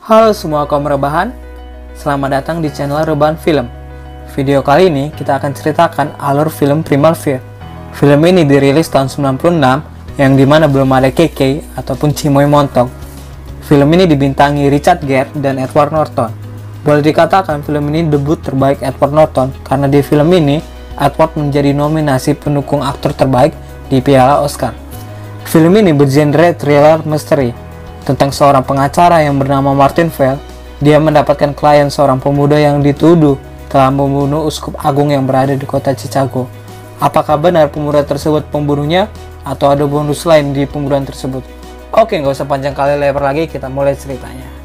Halo semua kaum rebahan, selamat datang di channel Rebahan Film. Video kali ini kita akan ceritakan alur film Primal Fear. Film ini dirilis tahun 96 yang dimana belum ada KK ataupun Cimoy Montong. Film ini dibintangi Richard Gere dan Edward Norton. Boleh dikatakan film ini debut terbaik Edward Norton karena di film ini Edward menjadi nominasi pendukung aktor terbaik di Piala Oscar. Film ini bergenre thriller misteri tentang seorang pengacara yang bernama Martin Vale. Dia mendapatkan klien seorang pemuda yang dituduh telah membunuh uskup agung yang berada di kota Chicago. Apakah benar pemuda tersebut pembunuhnya atau ada bonus lain di pembunuhan tersebut? Oke, nggak usah panjang kali lebar lagi, kita mulai ceritanya.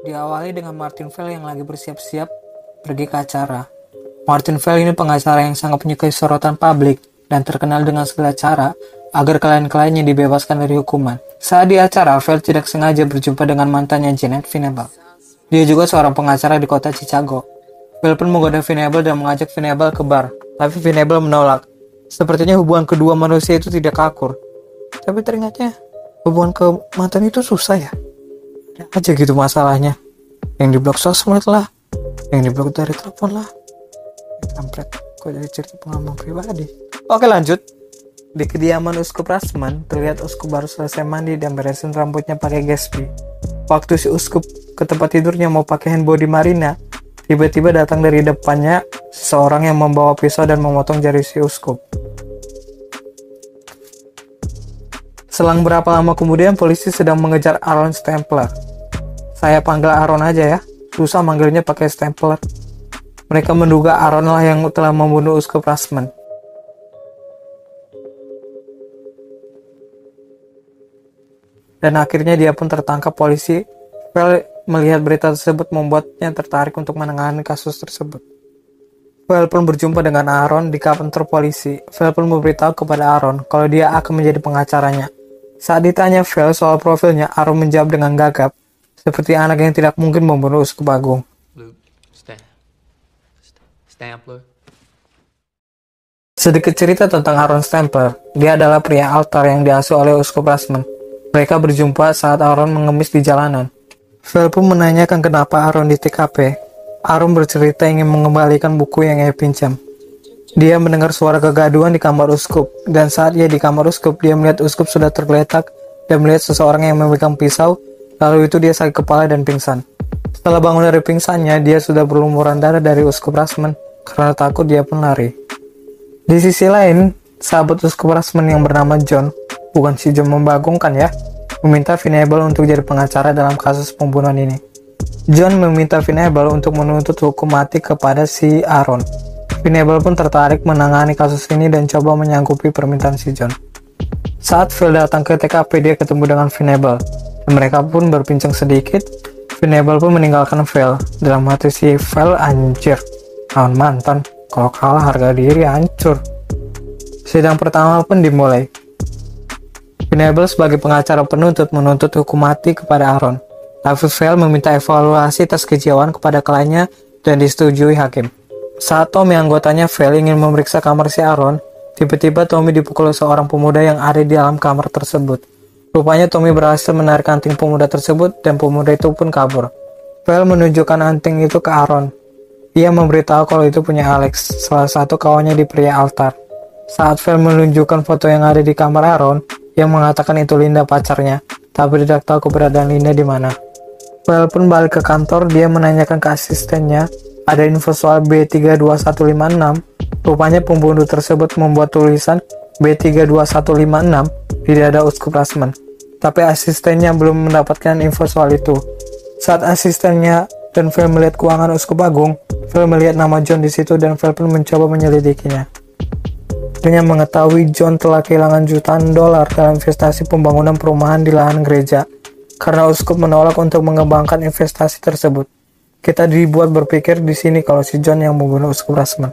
Diawali dengan Martin Vale yang lagi bersiap-siap pergi ke acara. Martin Vale ini pengacara yang sangat menyukai sorotan publik dan terkenal dengan segala cara agar klien-kliennya dibebaskan dari hukuman. Saat di acara, Vale tidak sengaja berjumpa dengan mantannya Janet Venable. Dia juga seorang pengacara di kota Chicago. Vale pun menggoda Venable dan mengajak Venable ke bar, tapi Venable menolak. Sepertinya hubungan kedua manusia itu tidak akur. Tapi ternyata hubungan ke mantan itu susah ya. Ada aja gitu masalahnya. Yang diblok sosmed lah, yang diblok dari telepon lah. Kampret, kok dari cerita pengalaman pribadi. Oke, lanjut. Di kediaman Uskup Rasman, terlihat Uskup baru selesai mandi dan beresin rambutnya pakai Gatsby. Waktu si Uskup ke tempat tidurnya mau pakai hand body Marina, tiba-tiba datang dari depannya seseorang yang membawa pisau dan memotong jari si Uskup. Selang berapa lama kemudian, polisi sedang mengejar Aaron Stempler. Saya panggil Aaron aja ya, susah manggilnya pakai Stempler. Mereka menduga Aaron lah yang telah membunuh Uskup Rasman. Dan akhirnya dia pun tertangkap polisi. Vale melihat berita tersebut membuatnya tertarik untuk menangani kasus tersebut. Vale pun berjumpa dengan Aaron di kantor polisi. Vale pun memberitahu kepada Aaron kalau dia akan menjadi pengacaranya. Saat ditanya Vale soal profilnya, Aaron menjawab dengan gagap, seperti anak yang tidak mungkin membunuh Uskup Agung. Stempler. Sedikit cerita tentang Aaron Stempler. Dia adalah pria altar yang diasuh oleh Uskup Rasman. Mereka berjumpa saat Aaron mengemis di jalanan. Vale pun menanyakan kenapa Aaron di TKP. Aaron bercerita ingin mengembalikan buku yang ia pinjam. Dia mendengar suara kegaduhan di kamar Uskup, dan saat ia di kamar Uskup, dia melihat Uskup sudah tergeletak dan melihat seseorang yang memegang pisau. Lalu itu dia sakit kepala dan pingsan. Setelah bangun dari pingsannya, dia sudah berlumuran darah dari Uskup Rasman. Karena takut, dia pun lari. Di sisi lain, sahabat Uskup Rasman yang bernama John, bukan si John membagongkan ya, meminta Venable untuk jadi pengacara dalam kasus pembunuhan ini. John meminta Venable untuk menuntut hukum mati kepada si Aaron. Venable pun tertarik menangani kasus ini dan coba menyanggupi permintaan si John. Saat Vale datang ke TKP, dia ketemu dengan Venable. Dan mereka pun berbincang sedikit. Venable pun meninggalkan Vale. Dalam hati si Vale, anjir, lawan mantan, kalau kalah harga diri hancur. Sidang pertama pun dimulai. Venable sebagai pengacara penuntut menuntut hukum mati kepada Aaron. Lalu Vale meminta evaluasi tes kejiwaan kepada kliennya dan disetujui hakim. Saat Tommy, anggotanya Vale, ingin memeriksa kamar si Aaron, tiba-tiba Tommy dipukul seorang pemuda yang ada di dalam kamar tersebut. Rupanya Tommy berhasil menarik anting pemuda tersebut dan pemuda itu pun kabur. Vale menunjukkan anting itu ke Aaron. Ia memberitahu kalau itu punya Alex, salah satu kawannya di pria altar. Saat Vale menunjukkan foto yang ada di kamar Aaron, ia mengatakan itu Linda pacarnya, tapi tidak tahu keberadaan Linda di mana. Vale pun balik ke kantor, dia menanyakan ke asistennya, ada info soal B32156. Rupanya pembunuh tersebut membuat tulisan B32156 di dada Uskup Rasman, tapi asistennya belum mendapatkan info soal itu. Saat asistennya dan Vale melihat keuangan Uskup Agung, Vale melihat nama John di situ dan Vale pun mencoba menyelidikinya. Dengan mengetahui John telah kehilangan jutaan dolar dalam investasi pembangunan perumahan di lahan gereja, karena Uskup menolak untuk mengembangkan investasi tersebut. Kita dibuat berpikir di sini kalau si John yang membunuh Uskup Rasman.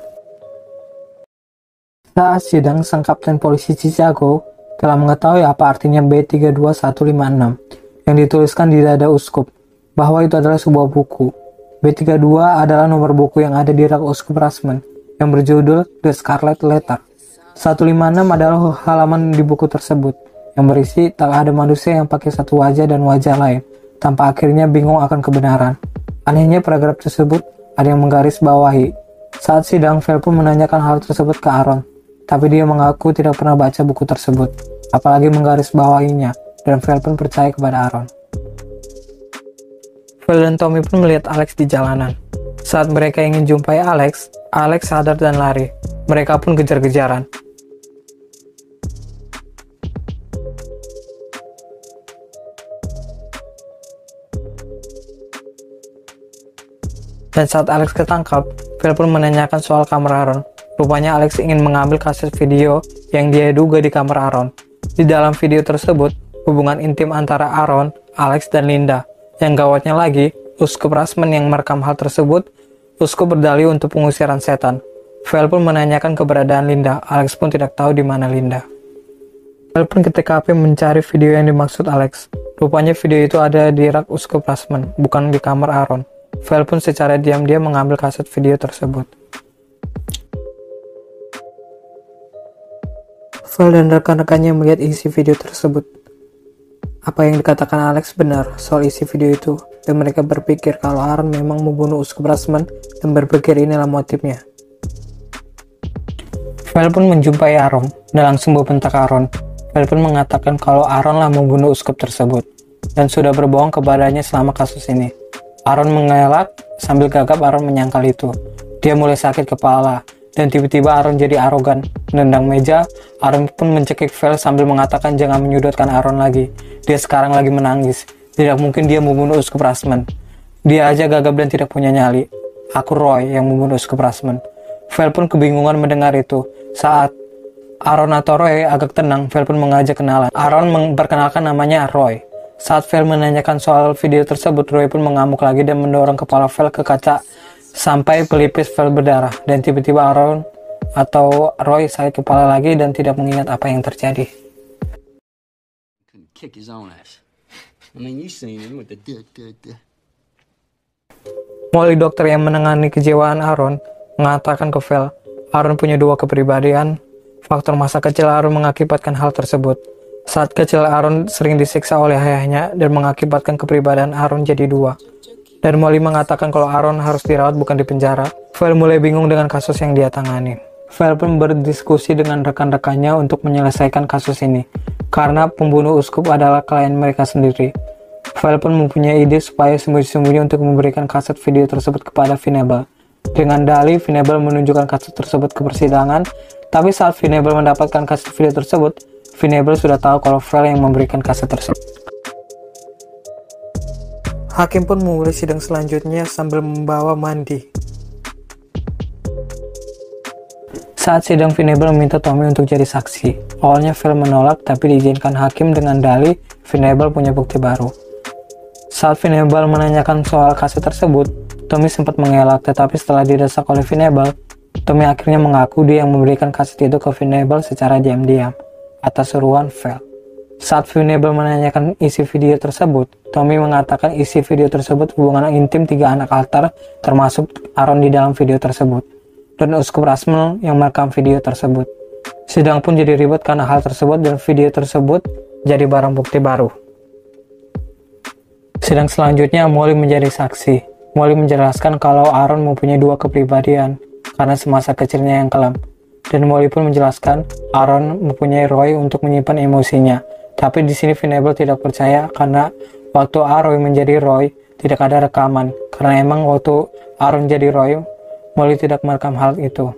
Saat sidang, sang kapten polisi Chicago telah mengetahui apa artinya B32156 yang dituliskan di dada Uskup, bahwa itu adalah sebuah buku. B32 adalah nomor buku yang ada di rak Uskup Rasman yang berjudul The Scarlet Letter. 156 adalah halaman di buku tersebut yang berisi tak ada manusia yang pakai satu wajah dan wajah lain, tanpa akhirnya bingung akan kebenaran. Anehnya paragraf tersebut ada yang menggaris bawahi. Saat sidang, Vel pun menanyakan hal tersebut ke Aaron, tapi dia mengaku tidak pernah baca buku tersebut, apalagi menggaris bawahinya, dan Vel pun percaya kepada Aaron. Vel dan Tommy pun melihat Alex di jalanan. Saat mereka ingin jumpai Alex, Alex sadar dan lari. Mereka pun kejar-kejaran. Dan saat Alex ketangkap, Vel pun menanyakan soal kamar Aaron. Rupanya Alex ingin mengambil kaset video yang dia duga di kamar Aaron. Di dalam video tersebut, hubungan intim antara Aaron, Alex, dan Linda. Yang gawatnya lagi, Uskup Rasman yang merekam hal tersebut, Uskup berdalih untuk pengusiran setan. Vel pun menanyakan keberadaan Linda. Alex pun tidak tahu di mana Linda. Vel pun ke TKP mencari video yang dimaksud Alex. Rupanya video itu ada di rak Uskup Rasman, bukan di kamar Aaron. Vel pun secara diam-diam mengambil kaset video tersebut. Vel dan rekan-rekannya melihat isi video tersebut. Apa yang dikatakan Alex benar soal isi video itu, dan mereka berpikir kalau Aaron memang membunuh Uskup Rasman dan berpikir inilah motifnya. Vel pun menjumpai Aaron dan langsung membentak Aaron. Vel pun mengatakan kalau Aaron lah membunuh Uskup tersebut dan sudah berbohong kepadanya selama kasus ini. Aaron mengelak sambil gagap. Aaron menyangkal itu. Dia mulai sakit kepala dan tiba-tiba Aaron jadi arogan. Menendang meja, Aaron pun mencekik Vel sambil mengatakan jangan menyudutkan Aaron lagi. Dia sekarang lagi menangis. Tidak mungkin dia membunuh Uskup Rasman. Dia aja gagap dan tidak punya nyali. Aku Roy yang membunuh Uskup Rasman. Vel pun kebingungan mendengar itu. Saat Aaron atau Roy agak tenang, Vel pun mengajak kenalan. Aaron memperkenalkan namanya Roy. Saat Vel menanyakan soal video tersebut, Roy pun mengamuk lagi dan mendorong kepala Vel ke kaca sampai pelipis Vel berdarah. Dan tiba-tiba Aaron atau Roy sakit kepala lagi dan tidak mengingat apa yang terjadi. Molly, dokter yang menangani kejiwaan Aaron, mengatakan ke Vel, Aaron punya dua kepribadian. Faktor masa kecil Aaron mengakibatkan hal tersebut. Saat kecil Aaron sering disiksa oleh ayahnya dan mengakibatkan kepribadian Aaron jadi dua. Dan Molly mengatakan kalau Aaron harus dirawat bukan di penjara. Vel mulai bingung dengan kasus yang dia tangani. Vel pun berdiskusi dengan rekan-rekannya untuk menyelesaikan kasus ini, karena pembunuh Uskup adalah klien mereka sendiri. Vel pun mempunyai ide supaya sembunyi-sembunyi untuk memberikan kaset video tersebut kepada Venable. Dengan dalih Venable menunjukkan kaset tersebut ke persidangan, tapi saat Venable mendapatkan kaset video tersebut, Venable sudah tahu kalau Vel yang memberikan kaset tersebut. Hakim pun memulai sidang selanjutnya sambil membawa mandi. Saat sidang, Venable meminta Tommy untuk jadi saksi. Awalnya Vel menolak, tapi diizinkan hakim dengan dalih Venable punya bukti baru. Saat Venable menanyakan soal kaset tersebut, Tommy sempat mengelak, tetapi setelah didesak oleh Venable, Tommy akhirnya mengaku dia yang memberikan kaset itu ke Venable secara diam-diam atas suruhan Vel. Saat Venable menanyakan isi video tersebut, Tommy mengatakan isi video tersebut hubungan intim 3 anak altar, termasuk Aaron di dalam video tersebut, dan Uskup Rasman yang merekam video tersebut. Sidang pun jadi ribet karena hal tersebut dan video tersebut jadi barang bukti baru. Sidang selanjutnya, Molly menjadi saksi. Molly menjelaskan kalau Aaron mempunyai 2 kepribadian karena semasa kecilnya yang kelam. Dan Molly pun menjelaskan Aaron mempunyai Roy untuk menyimpan emosinya. Tapi di sini Venable tidak percaya karena waktu Aaron menjadi Roy tidak ada rekaman. Karena emang waktu Aaron jadi Roy, Molly tidak merekam hal itu.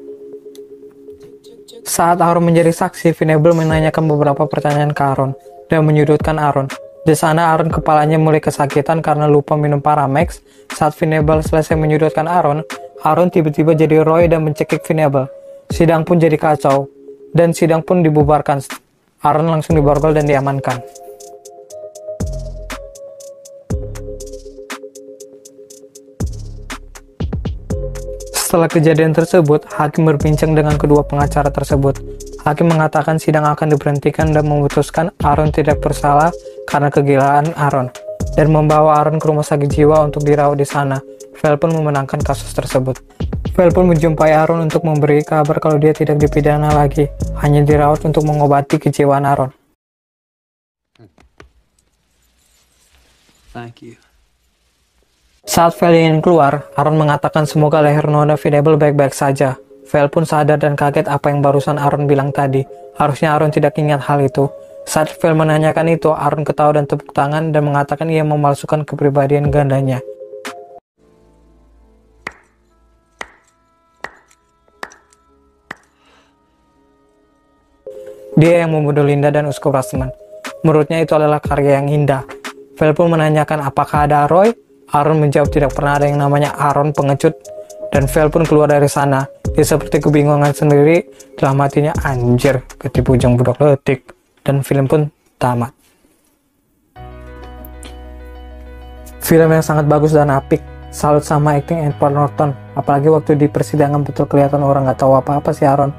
Saat Aaron menjadi saksi, Venable menanyakan beberapa pertanyaan ke Aaron dan menyudutkan Aaron. Di sana Aaron kepalanya mulai kesakitan karena lupa minum Paramex. Saat Venable selesai menyudutkan Aaron tiba-tiba jadi Roy dan mencekik Venable. Sidang pun jadi kacau dan sidang pun dibubarkan. Aaron langsung diborgol dan diamankan. Setelah kejadian tersebut, hakim berbincang dengan kedua pengacara tersebut. Hakim mengatakan sidang akan diberhentikan dan memutuskan Aaron tidak bersalah karena kegilaan Aaron, dan membawa Aaron ke rumah sakit jiwa untuk dirawat di sana. Val pun memenangkan kasus tersebut. Val pun menjumpai Aaron untuk memberi kabar kalau dia tidak dipidana lagi, hanya dirawat untuk mengobati kecewaan Aaron. Thank you. Saat Val ingin keluar, Aaron mengatakan semoga leher Nona Vidable baik-baik saja. Val pun sadar dan kaget apa yang barusan Aaron bilang tadi. Harusnya Aaron tidak ingat hal itu. Saat Val menanyakan itu, Aaron ketawa dan tepuk tangan dan mengatakan ia memalsukan kepribadian gandanya. Dia yang membunuh Linda dan Uskup Rushman. Menurutnya itu adalah karya yang indah. Val pun menanyakan apakah ada Roy. Aaron menjawab tidak pernah ada yang namanya Aaron pengecut. Dan Val pun keluar dari sana. Dia seperti kebingungan sendiri. Dalam hatinya, anjir, ketipu ujung budak letik. Dan film pun tamat. Film yang sangat bagus dan apik. Salut sama acting Edward Norton. Apalagi waktu di persidangan betul kelihatan orang gak tahu apa-apa si Aaron.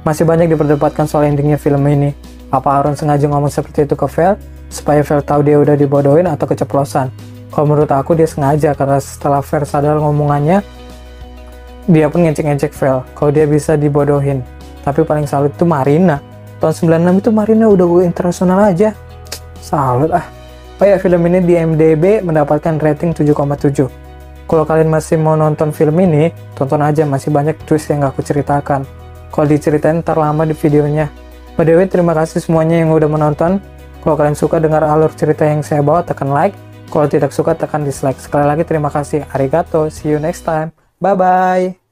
Masih banyak diperdebatkan soal endingnya film ini. Apa Aaron sengaja ngomong seperti itu ke Val supaya Val tahu dia udah dibodohin atau keceplosan? Kalau menurut aku dia sengaja, karena setelah Val sadar ngomongannya, dia pun ngecek-ngecek Val kalau dia bisa dibodohin. Tapi paling salut itu Marina. Tahun 96 itu Marina udah go internasional aja. Salut ah. Oh ya, film ini di IMDb mendapatkan rating 7,7. Kalau kalian masih mau nonton film ini, tonton aja, masih banyak twist yang gak aku ceritakan. Kalau diceritain ntar lama di videonya. By the way, terima kasih semuanya yang udah menonton. Kalau kalian suka dengar alur cerita yang saya bawa, tekan like. Kalau tidak suka, tekan dislike. Sekali lagi terima kasih. Arigato. See you next time. Bye-bye.